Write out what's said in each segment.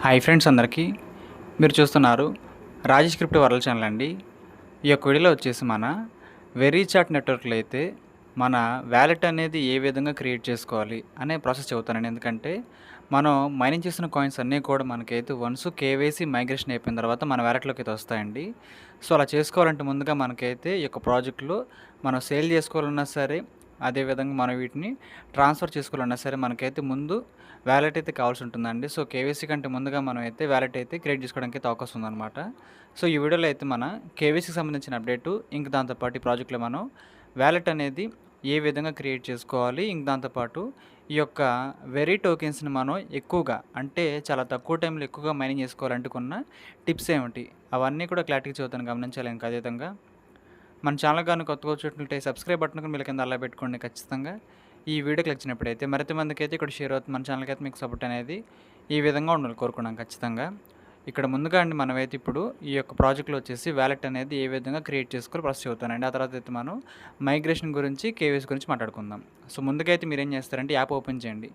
Hi friends అందరికీ. మీరు చూస్తున్నారు రాజేష్ క్రిప్టో వరల్డ్ ఛానల్ అండి. ఈ యొక్క వీడియోలో వచ్చేసి మన వెరీచాట్ నెట్వర్క్లో అయితే మన వ్యాలెట్ అనేది ఏ విధంగా క్రియేట్ చేసుకోవాలి అనే ప్రాసెస్ చెబుతానండి. ఎందుకంటే మనం మైనింగ్ చేసిన కాయిన్స్ అన్నీ కూడా మనకైతే వన్స్ కేవైసీ మైగ్రేషన్ అయిపోయిన తర్వాత మన వ్యాలెట్లోకి అయితే వస్తాయండి. సో అలా చేసుకోవాలంటే ముందుగా మనకైతే ఈ యొక్క ప్రాజెక్ట్లో మనం సేల్ చేసుకోవాలన్నా సరే, అదేవిధంగా మనం వీటిని ట్రాన్స్ఫర్ చేసుకోవాలన్నా సరే మనకైతే ముందు వ్యాలెట్ అయితే కావాల్సి ఉంటుందండి. సో కేవైసీ కంటే ముందుగా మనం అయితే వ్యాలెట్ అయితే క్రియేట్ చేసుకోవడానికి అయితే అవకాశం ఉందన్నమాట. సో ఈ వీడియోలో అయితే మన కేవైసీకి సంబంధించిన అప్డేటు, ఇంక దాంతోపాటు ఈ ప్రాజెక్ట్లో మనం వ్యాలెట్ అనేది ఏ విధంగా క్రియేట్ చేసుకోవాలి, ఇంక దాంతోపాటు ఈ యొక్క వెరీ టోకెన్స్ని మనం ఎక్కువగా అంటే చాలా తక్కువ టైంలో ఎక్కువగా మైనింగ్ చేసుకోవాలంటే కొన్న టిప్స్ ఏమిటి, అవన్నీ కూడా క్లారిటీగా చదువుతాను, గమనించాలి. ఇంకా అదేవిధంగా మన ఛానల్ కానీ కొత్తగా వచ్చినట్లయితే సబ్స్క్రైబ్ బటన్ కూడా మీరు కింద అలా పెట్టుకోండి. ఖచ్చితంగా ఈ వీడియోకి వచ్చినప్పుడైతే మరింత మందికి అయితే ఇక్కడ షేర్ అవుతుంది. మన ఛానల్కి అయితే మీకు సపోర్ట్ అనేది ఈ విధంగా ఉండాలి కోరుకున్నాం ఖచ్చితంగా. ఇక్కడ ముందుగా అండి మనమైతే ఇప్పుడు ఈ యొక్క ప్రాజెక్ట్లో వచ్చేసి వ్యాలెట్ అనేది ఏ విధంగా క్రియేట్ చేసుకోవాలి ప్రాసెస్ చెబుతానండి. ఆ తర్వాత అయితే మనం మైగ్రేషన్ గురించి, కేవైసీ గురించి మాట్లాడుకుందాం. సో ముందుకైతే మీరు ఏం చేస్తారంటే యాప్ ఓపెన్ చేయండి.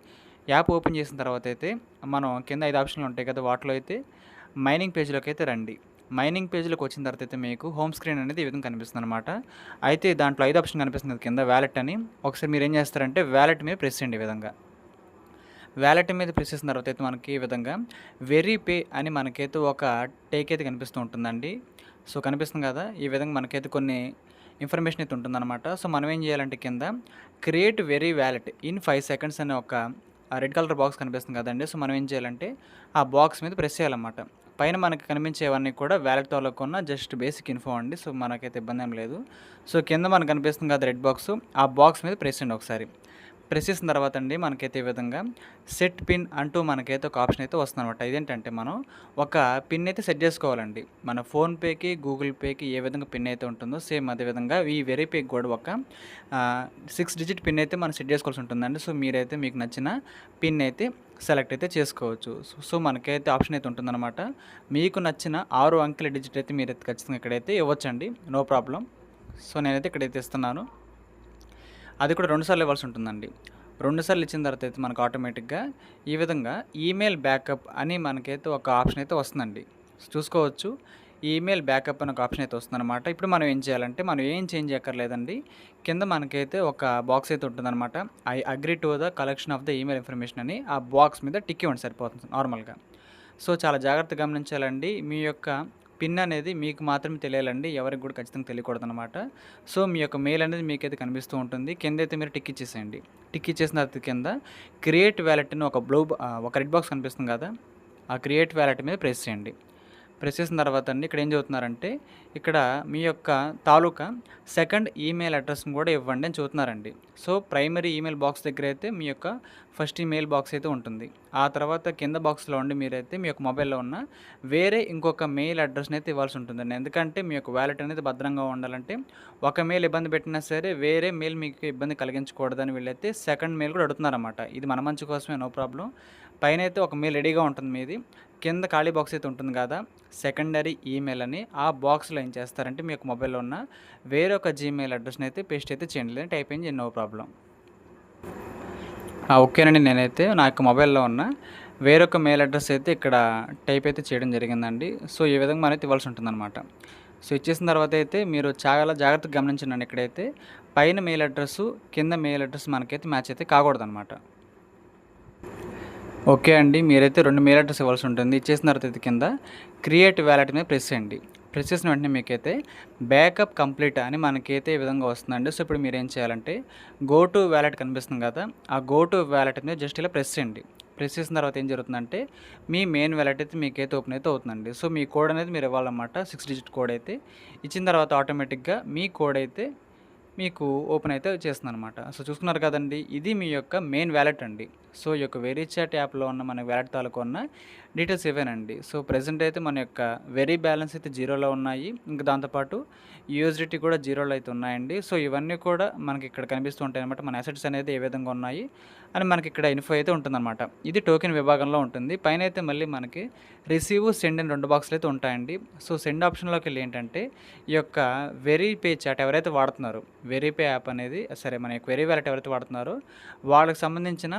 యాప్ ఓపెన్ చేసిన తర్వాత అయితే మనం కింద 5 ఆప్షన్లు ఉంటాయి కదా, వాటిలో అయితే మైనింగ్ పేజ్లోకి అయితే రండి. మైనింగ్ పేజ్లోకి వచ్చిన తర్వాత అయితే మీకు హోమ్ స్క్రీన్ అనేది ఈ విధంగా కనిపిస్తుంది అనమాట. అయితే దాంట్లో 5 ఆప్షన్ కనిపిస్తుంది కింద వ్యాలెట్ అని. ఒకసారి మీరు ఏం చేస్తారంటే వ్యాలెట్ మీద ప్రెస్ చేయండి. ఈ విధంగా వ్యాలెట్ మీద ప్రెస్ చేసిన తర్వాత అయితే మనకి ఈ విధంగా వెరీ పే అని మనకైతే ఒక టేక్ అయితే కనిపిస్తూ ఉంటుందండి. సో కనిపిస్తుంది కదా, ఈ విధంగా మనకైతే కొన్ని ఇన్ఫర్మేషన్ అయితే ఉంటుందన్నమాట. సో మనం ఏం చేయాలంటే కింద create very wallet in 5 seconds అనే ఒక రెడ్ కలర్ బాక్స్ కనిపిస్తుంది కదండి. సో మనం ఏం చేయాలంటే ఆ బాక్స్ మీద ప్రెస్ చేయాలన్నమాట. పైన మనకి కనిపించేవన్నీ కూడా వ్యాలెట్ తోలకున్న జస్ట్ బేసిక్ ఇన్ఫో అండి. సో మనకైతే ఇబ్బంది ఏం లేదు. సో కింద మనకు కనిపిస్తుంది కదా రెడ్ బాక్స్, ఆ బాక్స్ మీద ప్రెస్ చేయండి ఒకసారి. ప్రెస్ చేసిన తర్వాత అండి మనకైతే ఈ విధంగా సెట్ పిన్ అంటూ మనకైతే ఒక ఆప్షన్ అయితే వస్తుంది అనమాట. ఇదేంటంటే మనం ఒక పిన్ అయితే సెట్ చేసుకోవాలండి. మన ఫోన్పేకి, గూగుల్ పేకి ఏ విధంగా పిన్ అయితే ఉంటుందో సేమ్ అదేవిధంగా ఈ వెరీపేకి కూడా ఒక 6 డిజిట్ పిన్ అయితే మనం సెట్ చేసుకోవాల్సి ఉంటుందండి. సో మీరైతే మీకు నచ్చిన పిన్ అయితే సెలెక్ట్ అయితే చేసుకోవచ్చు. సో మనకైతే ఆప్షన్ అయితే ఉంటుందన్నమాట. మీకు నచ్చిన 6 అంకెల డిజిట్ అయితే మీరైతే ఖచ్చితంగా ఇక్కడైతే ఇవ్వచ్చండి, నో ప్రాబ్లం. సో నేనైతే ఇక్కడైతే ఇస్తున్నాను. అది కూడా 2 సార్లు ఇవ్వాల్సి ఉంటుందండి. 2 సార్లు ఇచ్చిన తర్వాత అయితే మనకు ఆటోమేటిక్గా ఈ విధంగా ఈమెయిల్ బ్యాకప్ అని మనకైతే ఒక ఆప్షన్ అయితే వస్తుందండి. చూసుకోవచ్చు, ఈమెయిల్ బ్యాకప్ అని ఒక ఆప్షన్ అయితే వస్తుందన్నమాట. ఇప్పుడు మనం ఏం చేయాలంటే మనం ఏం చేంజ్ చేయక్కర్లేదండి. కింద మనకైతే ఒక బాక్స్ అయితే ఉంటుందన్నమాట. I agree to the collection of the email information అని ఆ బాక్స్ మీద టిక్ ఇవ్వండి, సరిపోతుంది నార్మల్గా. సో చాలా జాగ్రత్తగా గమనించాలండి. మీ యొక్క పిన్ అనేది మీకు మాత్రమే తెలియాలండి, ఎవరికి కూడా ఖచ్చితంగా తెలియకూడదు అనమాట. సో మీ యొక్క మెయిల్ అనేది మీకైతే కనిపిస్తూ ఉంటుంది. కింద అయితే మీరు టిక్ ఇచ్చేసేయండి. టిక్ ఇచ్చేసిన తర్వాత కింద క్రియేట్ వ్యాలెట్ అని ఒక రెడ్ బాక్స్ కనిపిస్తుంది కదా, ఆ క్రియేట్ వ్యాలెట్ మీద ప్రెస్ చేయండి. ప్రెస్ చేసిన తర్వాత అండి ఇక్కడ ఏం చెబుతున్నారంటే ఇక్కడ మీ యొక్క తాలూకా సెకండ్ ఈమెయిల్ అడ్రస్ని కూడా ఇవ్వండి అని చెబుతున్నారండి. సో ప్రైమరీ ఈమెయిల్ బాక్స్ దగ్గర అయితే మీ యొక్క ఫస్ట్ ఈమెయిల్ బాక్స్ అయితే ఉంటుంది. ఆ తర్వాత కింద బాక్స్లో ఉండి మీరైతే మీ యొక్క మొబైల్లో ఉన్న వేరే ఇంకొక మెయిల్ అడ్రస్ని అయితే ఇవ్వాల్సి ఉంటుందండి. ఎందుకంటే మీ యొక్క వ్యాలెట్ అనేది భద్రంగా ఉండాలంటే ఒక మెయిల్ ఇబ్బంది పెట్టినా సరే వేరే మెయిల్ మీకు ఇబ్బంది కలిగించకూడదని వీళ్ళైతే సెకండ్ మెయిల్ కూడా అడుగుతున్నారన్నమాట. ఇది మన మంచి కోసమే, నో ప్రాబ్లం. పైన అయితే ఒక మెయిల్ రెడీగా ఉంటుంది మీది, కింద ఖాళీ బాక్స్ అయితే ఉంటుంది కదా సెకండరీ ఈమెయిల్ అని, ఆ బాక్స్లో ఏం చేస్తారంటే మీ యొక్క మొబైల్లో ఉన్న వేరొక జీమెయిల్ అడ్రస్ని అయితే పేస్ట్ అయితే చేయండి, లేదా టైప్ చేయండి, నో ప్రాబ్లం. ఓకేనండి, నేనైతే నా యొక్క మొబైల్లో ఉన్న వేరొక మెయిల్ అడ్రస్ అయితే ఇక్కడ టైప్ అయితే చేయడం జరిగిందండి. సో ఈ విధంగా మనైతే ఇవ్వాల్సి ఉంటుందన్నమాట. సో ఇచ్చేసిన తర్వాత అయితే మీరు చాలా జాగ్రత్తగా గమనించండి. ఇక్కడైతే పైన మెయిల్ అడ్రస్సు, కింద మెయిల్ అడ్రస్ మనకైతే మ్యాచ్ అయితే కాకూడదన్నమాట. ఓకే అండి, మీరైతే 2 మెయిల్ అడ్రస్ ఇవ్వాల్సి ఉంటుంది. ఇచ్చేసిన తర్వాత అయితే కింద క్రియేట్ వ్యాలెట్ మీద ప్రెస్ చేయండి. ప్రెస్ చేసిన వెంటనే మీకైతే బ్యాకప్ కంప్లీట్ అని మనకైతే ఈ విధంగా వస్తుందండి. సో ఇప్పుడు మీరు ఏం చేయాలంటే గో టు వ్యాలెట్ కనిపిస్తుంది కదా, ఆ గో టు వ్యాలెట్ మీద జస్ట్ ఇలా ప్రెస్ చేయండి. ప్రెస్ చేసిన తర్వాత ఏం జరుగుతుందంటే మీ మెయిన్ వ్యాలెట్ అయితే మీకైతే ఓపెన్ అయితే అవుతుందండి. సో మీ కోడ్ అనేది మీరు ఇవ్వాలన్నమాట, 6 డిజిట్ కోడ్ అయితే ఇచ్చిన తర్వాత ఆటోమేటిక్గా మీ కోడ్ అయితే మీకు ఓపెన్ అయితే చేస్తుందన్నమాట. సో చూసుకున్నారు కదండి, ఇది మీ యొక్క మెయిన్ వ్యాలెట్ అండి. సో ఈ యొక్క వెరీచాట్ యాప్లో ఉన్న మన వ్యాలెట్ తాలూకు ఉన్న డీటెయిల్స్ ఇవేనండి. సో ప్రెజెంట్ అయితే మన యొక్క వెరీ బ్యాలెన్స్ అయితే 0లో ఉన్నాయి. ఇంకా దాంతోపాటు యూఎస్డిటీ కూడా 0లో అయితే ఉన్నాయండి. సో ఇవన్నీ కూడా మనకి ఇక్కడ కనిపిస్తూ ఉంటాయి అనమాట. మన అసెట్స్ అనేది ఏ విధంగా ఉన్నాయి అని మనకి ఇక్కడ ఇన్ఫో అయితే ఉంటుందన్నమాట. ఇది టోకెన్ విభాగంలో ఉంటుంది. పైన అయితే మళ్ళీ మనకి రిసీవ్, సెండ్ అని 2 బాక్సులు అయితే ఉంటాయండి. సో సెండ్ ఆప్షన్లోకి వెళ్ళి ఏంటంటే ఈ యొక్క వెరీ పే చాట్ ఎవరైతే వాడుతున్నారో, వెరీ పే యాప్ అనేది సరే మన యొక్క వెరీ వ్యాలెట్ ఎవరైతే వాడుతున్నారో వాళ్ళకి సంబంధించిన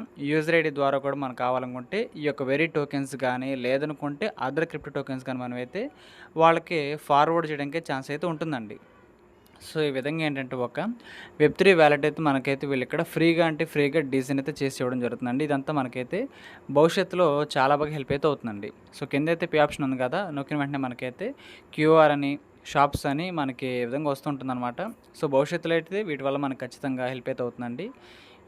యూజర్ ఐడి ద్వారా కూడా మనకు కావాలనుకుంటే ఈ యొక్క వెరీ టోకెన్స్ గానీ, లేదనుకుంటే అదర్ క్రిప్టో టోకెన్స్ గానీ మనమైతే వాళ్ళకి ఫార్వర్డ్ చేయడానికే ఛాన్స్ అయితే ఉంటుందండి. సో, ఈ విధంగా ఏంటంటే ఒక వెబ్3 వాలెట్ అయితే మనకైతే వీళ్ళిక్కడ ఫ్రీగా అంటే ఫ్రీగా డిజైన్ అయితే చేసి ఇవ్వడం జరుగుతుందండి. ఇదంతా మనకైతే భవిష్యత్తులో చాలా బాగా హెల్ప్ అయితే అవుతుందండి. సో, కిందైతే పే ఆప్షన్ ఉంది కదా! నొక్కిన వెంటనే మనకైతే క్యూఆర్ అని, షాప్స్ అని మనకి ఈ విధంగా వస్తుంటుందనమాట. సో, భవిష్యత్తులో అయితే వీటి వల్ల మనకు ఖచ్చితంగా హెల్ప్ అయితే అవుతుందండి.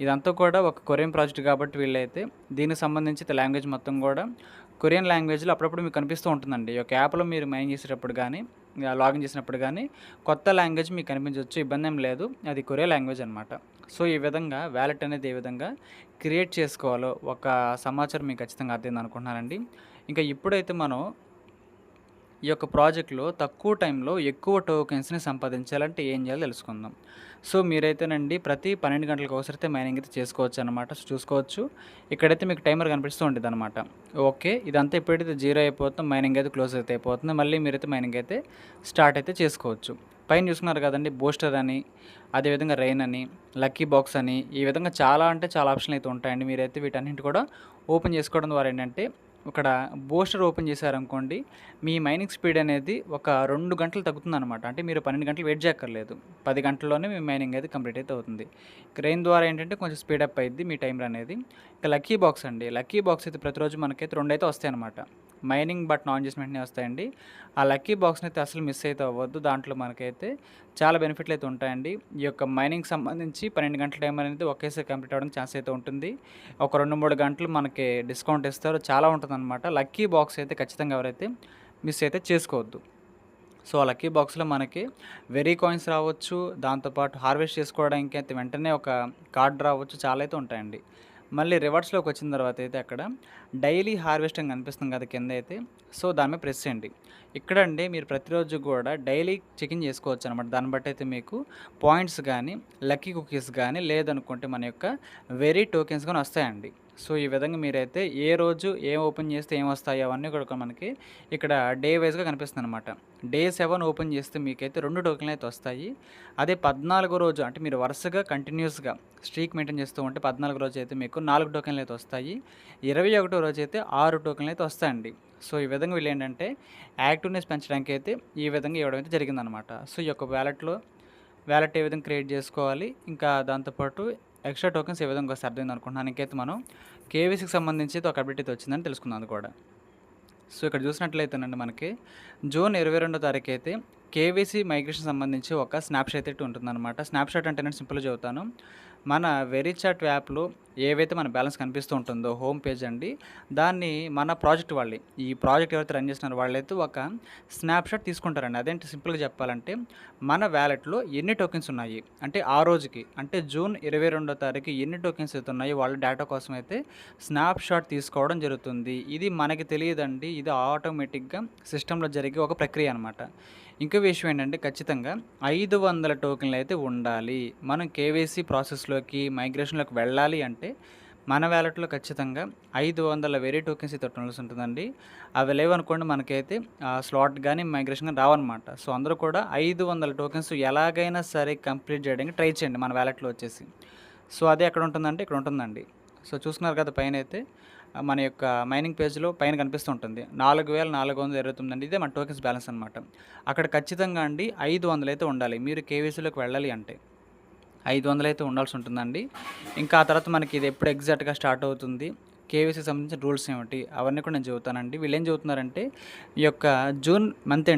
ఇదంతా కూడా ఒక కొరియన్ ప్రాజెక్ట్ కాబట్టి వీళ్ళైతే దీనికి సంబంధించి లాంగ్వేజ్ మొత్తం కూడా కొరియన్ లాంగ్వేజ్‌లో అప్పుడప్పుడు మీకు కనిపిస్తూ ఉంటుందండి. ఈ యొక్క యాప్‌లో మీరు మైన్ చేసేటప్పుడు గానీ, లాగిన్ చేసినప్పుడు గానీ కొత్త లాంగ్వేజ్ మీకు కనిపించొచ్చు. ఇబ్బందేం లేదు. అది కొరియా లాంగ్వేజ్ అనమాట. సో, ఈ విధంగా వాలెట్ అనేది ఏ విధంగా క్రియేట్ చేసుకోవాలో ఒక సమాచారం మీకు ఖచ్చితంగా అర్థమైంది అనుకుంటున్నానండి. ఇంకా ఇప్పుడైతే మనం ఈ యొక్క ప్రాజెక్ట్‌లో తక్కువ టైంలో ఎక్కువ టోకెన్స్‌ని సంపాదించాలంటే ఏం చేయాలో తెలుసుకుందాం. సో, మీరైతేనండి ప్రతి 12 గంటలకు ఒకసారైతే మైనింగ్ అయితే చేసుకోవచ్చనమాట. సో, చూసుకోవచ్చు. ఇక్కడైతే మీకు టైమర్ కనిపిస్తూ ఉండిద్దనమాట. ఓకే. ఇదంతా ఎప్పుడైతే జీరో అయిపోతుందో మైనింగ్ అయితే క్లోజ్ అయితే అయిపోతుంది. మళ్ళీ మీరైతే మైనింగ్ అయితే స్టార్ట్ అయితే చేసుకోవచ్చు. పైన చూస్తున్నారు కదండీ! బూస్టర్ అని, అదేవిధంగా రెయిన్ అని, లక్కీ బాక్స్ అని ఈ విధంగా చాలా అంటే చాలా ఆప్షన్‌లు అయితే ఉంటాయండి. మీరైతే వీటన్నింటిని కూడా ఓపెన్ చేసుకోవడం ద్వారా ఏంటంటే ఇక్కడ బూస్టర్ ఓపెన్ చేశారనుకోండి, మీ మైనింగ్ స్పీడ్ అనేది ఒక 2 గంటలు తగ్గుతుందనమాట. అంటే మీరు 12 గంటలు వెయిట్ చేయక్కర్లేదు. 10 గంటల్లోనే మీ మైనింగ్ అయితే కంప్లీట్ అయితే అవుతుంది. క్రెయిన్ ద్వారా ఏంటంటే కొంచెం స్పీడప్ అయిద్ది మీ టైమర్ అనేది. ఇక లక్కీ బాక్స్ అండి. లక్కీ బాక్స్ అయితే ప్రతిరోజు మనకైతే 2 అయితే వస్తాయన్నమాట. మైనింగ్ బటన్ ఆన్ చేసిన వెంటనే వస్తాయండి. ఆ లక్కీ బాక్స్‌ని అయితే అసలు మిస్ అయితే అవ్వద్దు. దాంట్లో మనకైతే చాలా బెనిఫిట్లు అయితే ఉంటాయండి. ఈ యొక్క మైనింగ్‌కి సంబంధించి 12 గంటల టైమర్ అనేది ఒకేసారి కంప్లీట్ అవ్వడానికి ఛాన్స్ అయితే ఉంటుంది. ఒక 2, 3 గంటలు మనకి డిస్కౌంట్ ఇస్తారు. చాలా ఉంటుందన్నమాట. లక్కీ బాక్స్ అయితే ఖచ్చితంగా ఎవరైతే మిస్ అయితే చేసుకోవద్దు. సో, ఆ లక్కీ బాక్స్‌లో మనకి వెరీ కాయిన్స్ రావచ్చు. దాంతోపాటు హార్వెస్ట్ చేసుకోవడానికి అయితే వెంటనే ఒక కార్డ్ రావచ్చు. చాలా అయితే ఉంటాయండి. మళ్ళీ రివార్డ్స్‌లోకి వచ్చిన తర్వాత అయితే అక్కడ డైలీ హార్వెస్ట్ అని కనిపిస్తుంది కదా! కింద అయితే. సో, దాని మీద ప్రెస్ చేయండి. ఇక్కడండి మీరు ప్రతిరోజు కూడా డైలీ చెక్-ఇన్ చేసుకోవచ్చనమాట. దాన్ని బట్టి అయితే మీకు పాయింట్స్ గానీ, లక్కీ కుకీస్ గానీ, లేదనుకుంటే మన యొక్క వెరీ టోకెన్స్ గానీ వస్తాయండి. సో, ఈ విధంగా మీరైతే ఏ రోజు ఏం ఓపెన్ చేస్తే ఏమొస్తాయి అవన్నీ కూడా మనకి ఇక్కడ డే వైస్‌గా కనిపిస్తుందనమాట. డే 7 ఓపెన్ చేస్తే మీకైతే 2 టోకెన్లు అయితే వస్తాయి. అదే 14 రోజు అంటే మీరు వరుసగా కంటిన్యూస్‌గా స్ట్రీక్ మెయింటైన్ చేస్తూ ఉంటే 14 రోజు అయితే మీకు 4 టోకెన్లు అయితే వస్తాయి. 21 రోజు అయితే 6 టోకెన్లు అయితే వస్తాయండి. సో, ఈ విధంగా వీళ్ళేంటంటే యాక్టివ్‌నెస్ పెంచడానికైతే ఈ విధంగా ఇవ్వడం అయితే జరిగిందనమాట. సో, ఈ యొక్క వాలెట్ ఏ విధంగా క్రియేట్ చేసుకోవాలి, ఇంకా దాంతోపాటు ఎక్స్ట్రా టోకెన్స్ ఏ విధంగా వస్తాయి అర్థమైంది అనుకుంటున్నాను. ఇంకైతే మనం కేవైసీకి సంబంధించి అయితే ఒక అప్డేట్ అయితే వచ్చిందని తెలుసుకుందాం అది కూడా. సో, ఇక్కడ చూసినట్లయితేనండి మనకి జూన్ 22వ తారీఖు అయితే కేవైసీ మైగ్రేషన్ సంబంధించి ఒక స్నాప్‌షాట్ అయితే ఉంటుందన్నమాట. స్నాప్‌షాట్ అంటే నేను సింపుల్‌గా చెబుతాను. మన వెరీచాట్ యాప్‌లో ఏవైతే మన బ్యాలెన్స్ కనిపిస్తూ ఉంటుందో హోమ్ పేజ్ అండి, దాన్ని మన ప్రాజెక్ట్ వాళ్ళే, ఈ ప్రాజెక్ట్ ఎవరైతే రన్ చేస్తున్నారో వాళ్ళైతే ఒక స్నాప్‌షాట్ తీసుకుంటారండి. అదేంటి సింపుల్‌గా చెప్పాలంటే మన వాలెట్‌లో ఎన్ని టోకెన్స్ ఉన్నాయి, అంటే ఆ రోజుకి అంటే జూన్ 22వ తారీఖు ఎన్ని టోకెన్స్ అయితే ఉన్నాయో వాళ్ళ డేటా కోసం అయితే స్నాప్‌షాట్ తీసుకోవడం జరుగుతుంది. ఇది మనకి తెలియదండి. ఇది ఆటోమేటిక్‌గా సిస్టమ్‌లో జరిగే ఒక ప్రక్రియ అనమాట. ఇంకో విషయం ఏంటంటే ఖచ్చితంగా 500 టోకెన్లు అయితే ఉండాలి. మనం కేవైసీ ప్రాసెస్‌లోకి, మైగ్రేషన్‌లోకి వెళ్ళాలి అంటే మన వాలెట్‌లో ఖచ్చితంగా 500 వెరీ టోకెన్స్ అయితే ఉండాల్సి ఉంటుందండి. అవి లేవనుకోండి మనకైతే స్లాట్ గానీ, మైగ్రేషన్ గానీ రావన్నమాట. సో, అందరూ కూడా 500 టోకెన్స్ ఎలాగైనా సరే కంప్లీట్ చేయడానికి ట్రై చేయండి మన వాలెట్‌లో వచ్చేసి. సో, అది ఎక్కడ ఉంటుందంటే ఇక్కడ ఉంటుందండి. సో, చూస్తున్నారు కదా పైనైతే మన యొక్క మైనింగ్ పేజ్‌లో పైన కనిపిస్తూ ఉంటుంది. 4429 అండి. ఇదే మన టోకెన్స్ బ్యాలెన్స్ అనమాట. అక్కడ ఖచ్చితంగా అండి 500 అయితే ఉండాలి. మీరు కేవైసీలోకి వెళ్ళాలి అంటే. 500 అయితే ఉండాల్సి ఉంటుందండి. ఇంకా ఆ తర్వాత మనకి ఇది ఎప్పుడు ఎగ్జాక్ట్‌గా స్టార్ట్ అవుతుంది, కేవైసీకి సంబంధించిన రూల్స్ ఏమిటి అవన్నీ కూడా నేను చెబుతానండి. వీళ్ళేం చెబుతున్నారంటే ఈ యొక్క జూన్ మంత్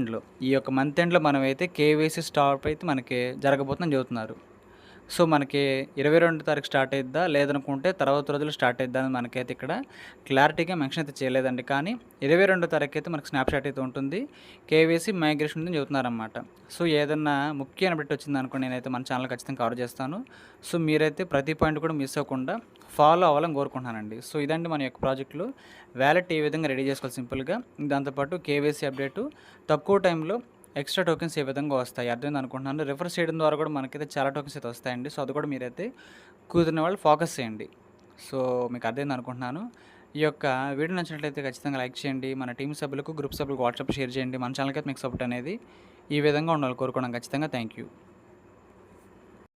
ఎండ్‌లో మనమైతే కేవైసీ స్టాప్ అయితే మనకి జరగబోతుందని చెబుతున్నారు. సో, మనకి 22 తారీఖు స్టార్ట్ అయిద్దా? లేదనుకుంటే తర్వాత రోజుల్లో స్టార్ట్ అయిద్దా? అని మనకైతే ఇక్కడ క్లారిటీగా మెన్షన్ అయితే చేయలేదండి. కానీ 22 తారీఖు అయితే మనకు స్నాప్‌షాట్ అయితే ఉంటుంది. కేవైసీ మైగ్రేషన్ ఉందని చెబుతున్నారనమాట. సో, ఏదన్నా ముఖ్యమైన అప్డేట్ వచ్చిందనుకోండి నేనైతే మన ఛానెల్‌లో ఖచ్చితంగా కవర్ చేస్తాను. సో, మీరైతే ప్రతి పాయింట్ కూడా మిస్ అవ్వకుండా ఫాలో అవ్వాలని కోరుకుంటున్నానండి. సో, ఇదండి మన యొక్క ప్రాజెక్ట్‌లో వాలెట్ ఏ విధంగా రెడీ చేసుకోవాలి సింపుల్‌గా. దాంతోపాటు కేవైసీ అప్డేటు తక్కువ టైంలో ఎక్స్ట్రా టోకెన్స్ ఏ విధంగా వస్తాయి అర్థమైంది అనుకుంటున్నాను. రిఫర్ చేయడం ద్వారా కూడా మనకైతే చాలా టోకెన్స్ అయితే వస్తాయండి. సో, అది కూడా మీరైతే కుదిరిన వాళ్ళు ఫోకస్ చేయండి. సో, మీకు అర్థమైంది అనుకుంటున్నాను. ఈ యొక్క వీడియో నచ్చినట్లయితే ఖచ్చితంగా లైక్ చేయండి. మన టీమ్ సభ్యులకు, గ్రూప్ సభ్యులకు వాట్సాప్ షేర్ చేయండి. మన ఛానల్‌కి అయితే మీకు సపోర్ట్ అనేది ఈ విధంగా ఉండాలని కోరుకోవడం ఖచ్చితంగా. Thank you.